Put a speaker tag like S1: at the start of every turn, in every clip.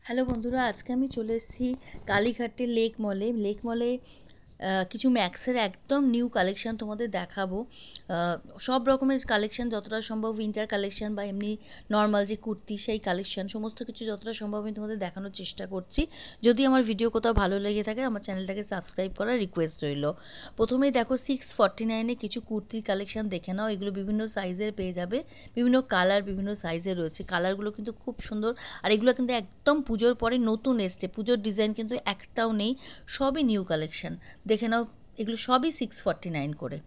S1: Hello বন্ধুরা, আজকে আমি চলে এসেছি কালীঘাটের লেক মলে কিছু ম্যাক্সের একদম নিউ কালেকশান তোমাদের দেখাবো। সব রকমের কালেকশান, যতটা সম্ভব উইন্টার কালেকশান বা এমনি নর্মাল যে কুর্তি সেই কালেকশান সমস্ত কিছু যতটা সম্ভব আমি তোমাদের দেখানোর চেষ্টা করছি। যদি আমার ভিডিও কোথাও ভালো লেগে থাকে আমার চ্যানেলটাকে সাবস্ক্রাইব করার রিকোয়েস্ট রইল। প্রথমেই দেখো 649-এ কিছু কুর্তির কালেকশান দেখে নাও। এগুলো বিভিন্ন সাইজের পেয়ে যাবে, বিভিন্ন কালার বিভিন্ন সাইজের রয়েছে। কালারগুলো কিন্তু খুব সুন্দর। আর এগুলো কিন্তু একদম পুজোর পরে নতুন এসছে, পুজোর ডিজাইন কিন্তু একটাও নেই, সবই নিউ কালেকশন। দেখে নাও, এগুলো সবই 649 করে।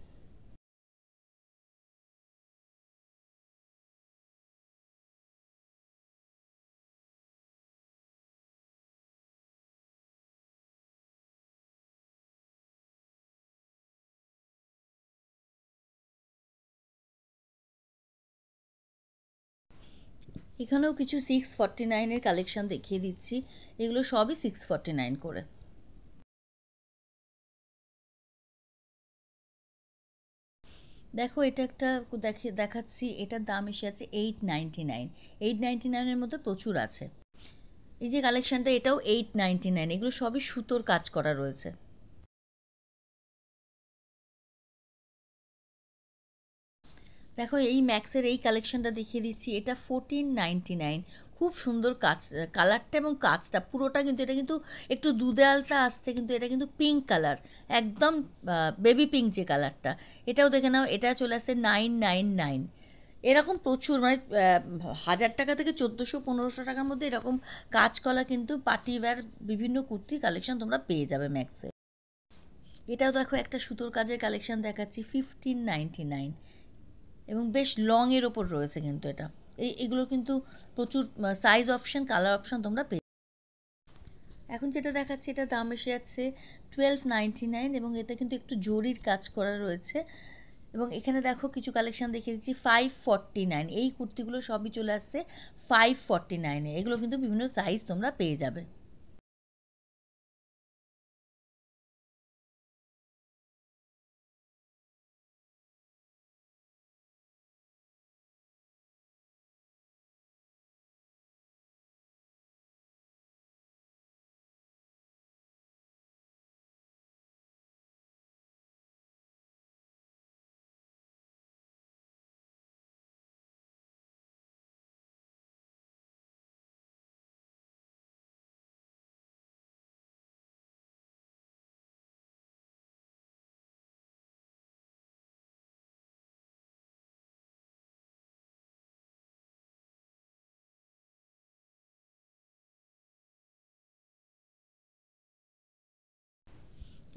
S1: এখানেও কিছু 649-এর কালেকশন দেখিয়ে দিচ্ছি। এগুলো সবই 649 করে। দেখো, এটা একটা দেখাচ্ছি, এটার দাম এসে আছে 899। 899-এর মধ্যে প্রচুর আছে। এই যে কালেকশনটা, এটাও 899। এগুলো সবই সুতোর কাজ করা রয়েছে। দেখো, এই ম্যাক্সের এই কালেকশনটা দেখিয়ে দিচ্ছি, এটা 1499। খুব সুন্দর কাজ, কালারটা এবং কাজটা পুরোটা কিন্তু, এটা কিন্তু একটু দুধে আলতা আসছে, কিন্তু এটা কিন্তু পিঙ্ক কালার, একদম বেবি পিঙ্ক যে কালারটা। এটাও দেখে নাও, এটা চলে আসছে 999। এরকম প্রচুর, মানে 1000 টাকা থেকে 1400-1500 টাকার মধ্যে এরকম কাজ করা কিন্তু পার্টি ওয়্যার বিভিন্ন কুর্তি কালেকশন তোমরা পেয়ে যাবে ম্যাক্সে। এটাও দেখো, একটা সুতোর কাজের কালেকশন দেখাচ্ছি, 1599। এবং বেশ লং এর ওপর রয়েছে কিন্তু এটা। এগুলো কিন্তু প্রচুর সাইজ অপশন, কালার অপশন তোমরা পেয়ে। এখন যেটা দেখাচ্ছি, এটা দাম এসে যাচ্ছে 1299, এবং এতে কিন্তু একটু জরির কাজ করা রয়েছে। এবং এখানে দেখো কিছু কালেকশন দেখিয়ে দিচ্ছি 549। এই কুর্তিগুলো সবই চলে আসছে 549-এ। এগুলো কিন্তু বিভিন্ন সাইজ তোমরা পেয়ে যাবে।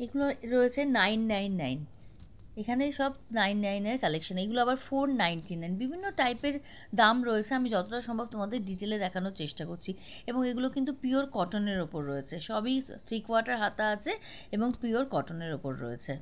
S1: এগুলো রয়েছে 999। এখানে সব 999-এর কালেকশন। এগুলো আবার 499। বিভিন্ন টাইপের দাম রয়েছে, আমি যতটা সম্ভব তোমাদের ডিটেলে দেখানোর চেষ্টা করছি। এবং এগুলো কিন্তু পিওর কটনের ওপর রয়েছে, সবই 3/4 হাতা আছে এবং পিওর কটনের ওপর রয়েছে।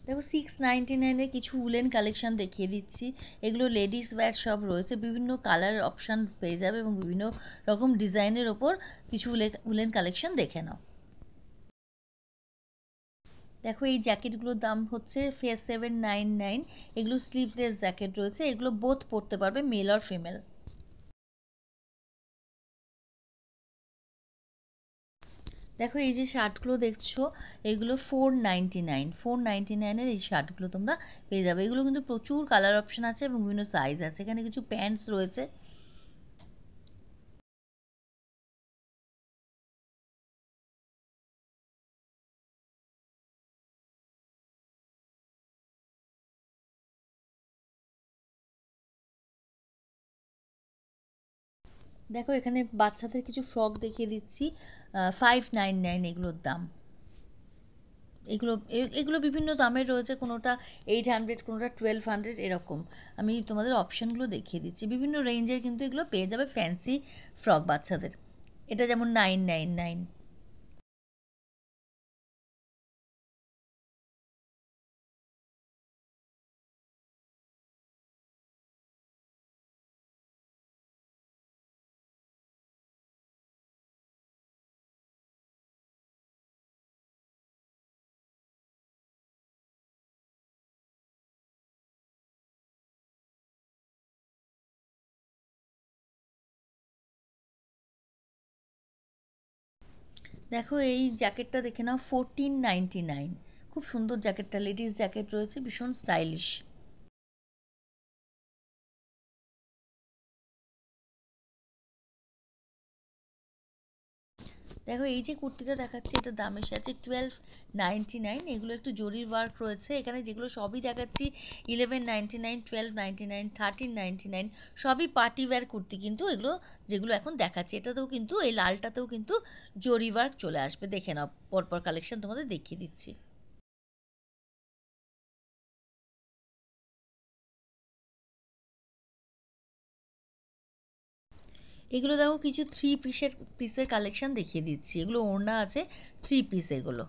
S1: দেখো, 699-এর কিছু উলেন কালেকশন দেখিয়ে দিচ্ছি। এগুলো লেডিস ওয়্যার সব রয়েছে, বিভিন্ন কালার অপশান পেয়ে যাবে এবং বিভিন্ন রকম ডিজাইনের ওপর কিছু উলেন কালেকশন দেখে নাও। দেখো, এই জ্যাকেটগুলোর দাম হচ্ছে 799। এগুলো স্লিভলেস জ্যাকেট রয়েছে, এগুলো বোথ পরতে পারবে, মেল আর ফিমেল। দেখো, এই যে শার্টগুলো দেখছো, এগুলো 499। 499-এর এই শার্টগুলো তোমরা পেয়ে যাবে। এগুলো কিন্তু প্রচুর কালার অপশন আছে এবং বিভিন্ন সাইজ আছে। এখানে কিছু প্যান্টস রয়েছে। দেখো এখানে বাচ্চাদের কিছু ফ্রক দেখিয়ে দিচ্ছি, 599 এগুলোর দাম। এগুলো বিভিন্ন দামের রয়েছে, কোনোটা 800, কোনোটা 1200 এরকম। আমি তোমাদের অপশানগুলো দেখিয়ে দিচ্ছি, বিভিন্ন রেঞ্জের কিন্তু এগুলো পেয়ে যাবে ফ্যান্সি ফ্রক বাচ্চাদের। এটা যেমন 999। দেখো এই জ্যাকেটটা দেখে নাও, 1499। খুব সুন্দর জ্যাকেটটা, লেডিস জ্যাকেট রয়েছে, ভীষণ স্টাইলিশ। দেখো এই যে কুর্তিটা দেখাচ্ছি, এটা দাম এসে আছে 1299। এগুলো একটু জরির ওয়ার্ক রয়েছে এখানে, যেগুলো সবই দেখাচ্ছি 1199, 1299, 1399, সবই পার্টি ওয়্যার কুর্তি কিন্তু এগুলো, যেগুলো এখন দেখাচ্ছি। এটাতেও কিন্তু, এই লালটাতেও কিন্তু জরি ওয়ার্ক চলে আসবে। দেখে নাও, পরপর কালেকশন তোমাদের দেখিয়ে দিচ্ছি। এগুলো দেখো কিছু পিসের কালেকশন দেখিয়ে দিচ্ছি, এগুলো ওড়না আছে, 3 পিস এগুলো।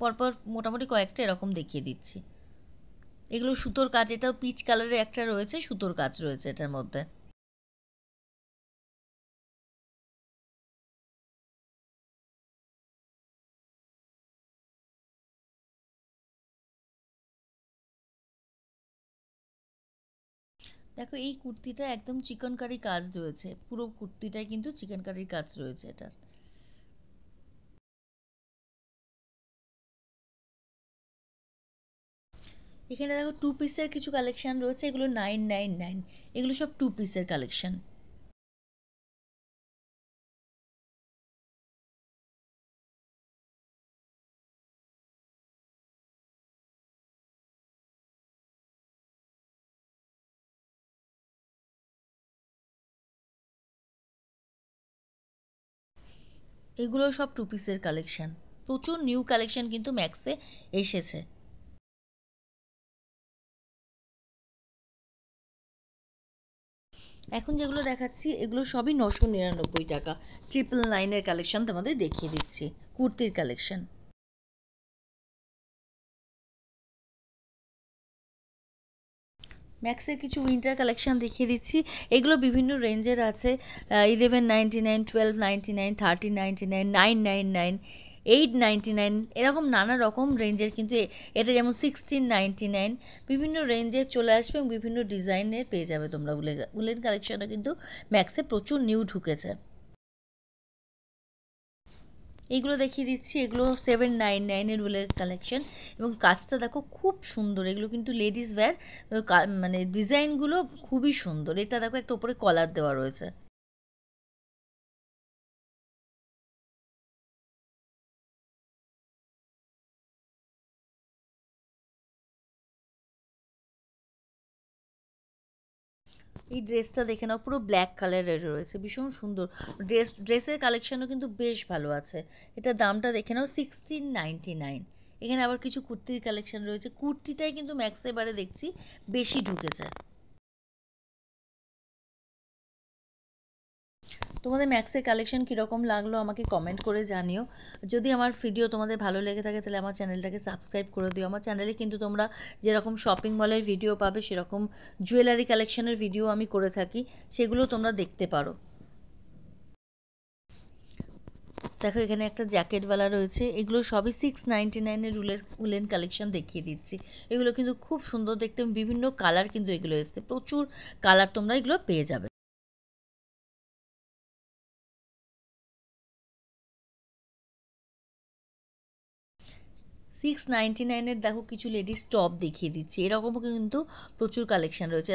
S1: পরপর মোটামুটি কয়েকটা এরকম দেখিয়ে দিচ্ছি। এগুলো সুতোর কাজ, এটাও পিচ কালারের একটা রয়েছে, সুতোর কাজ রয়েছে এটার মধ্যে। দেখো এই কুর্তিটা একদম চিকনকারি কাজ রয়েছে, পুরো কুর্তিটায় কিন্তু চিকনকারির কাজ রয়েছে এটা। এখানে দেখো 2 পিসের কিছু কালেকশন রয়েছে, এগুলো 999। এগুলো সব 2 পিসের কালেকশন। এগুলো সব 2 পিসের কালেকশন। প্রচুর নিউ কালেকশন কিন্তু ম্যাক্সে এসেছে। এখন যেগুলো দেখাচ্ছি এগুলো সবই 999 টাকা। 999-এর কালেকশন তোমাদের দেখিয়ে দিচ্ছি, কুর্তির কালেকশন। ম্যাক্সের কিছু উইন্টার কালেকশন দেখিয়ে দিচ্ছি, এগুলো বিভিন্ন রেঞ্জের আছে। 1199, 1299, 1399, 999, 899, এরকম নানা রকম রেঞ্জের কিন্তু এটা যেমন 1699। বিভিন্ন রেঞ্জের চলে আসবে এবং বিভিন্ন ডিজাইনের পেয়ে যাবে তোমরা। উলেন কালেকশনও কিন্তু ম্যাক্সে প্রচুর নিউ ঢুকেছে। এইগুলো দেখিয়ে দিচ্ছি, এগুলো 799-এর উলের কালেকশন, এবং কাজটা দেখো খুব সুন্দর। এগুলো কিন্তু লেডিস ওয়্যার, মানে ডিজাইনগুলো খুবই সুন্দর। এটা দেখো একটা উপরে কলার দেওয়া রয়েছে। এই ড্রেসটা দেখে নাও, পুরো ব্ল্যাক কালারের রয়েছে, ভীষণ সুন্দর। ড্রেসের কালেকশনও কিন্তু বেশ ভালো আছে। এটা দামটা দেখে নাও, 1699। এখানে আবার কিছু কুর্তির কালেকশন রয়েছে, কুর্তিটাই কিন্তু ম্যাক্সে এবারে দেখছি বেশি ঢুকেছে। তোমাদের ম্যাক্সের কালেকশন কীরকম লাগলো আমাকে কমেন্ট করে জানিও। যদি আমার ভিডিও তোমাদের ভালো লেগে থাকে তাহলে আমার চ্যানেলটাকে সাবস্ক্রাইব করে দিও। আমার চ্যানেলে কিন্তু তোমরা যেরকম শপিং মলের ভিডিও পাবে, সেরকম জুয়েলারি কালেকশনের ভিডিও আমি করে থাকি, সেগুলো তোমরা দেখতে পারো। দেখো এখানে একটা জ্যাকেটওয়ালা রয়েছে, এগুলো সবই 699-এর উলেন কালেকশন দেখিয়ে দিচ্ছি। এগুলো কিন্তু খুব সুন্দর দেখতে, বিভিন্ন কালার কিন্তু এগুলো এসছে, প্রচুর কালার তোমরা এগুলো পেয়ে যাবে। 699-এর দেখো কিছু লেডিস টপ দেখিয়ে দিচ্ছি, এরকমও কিন্তু প্রচুর কালেকশন রয়েছে।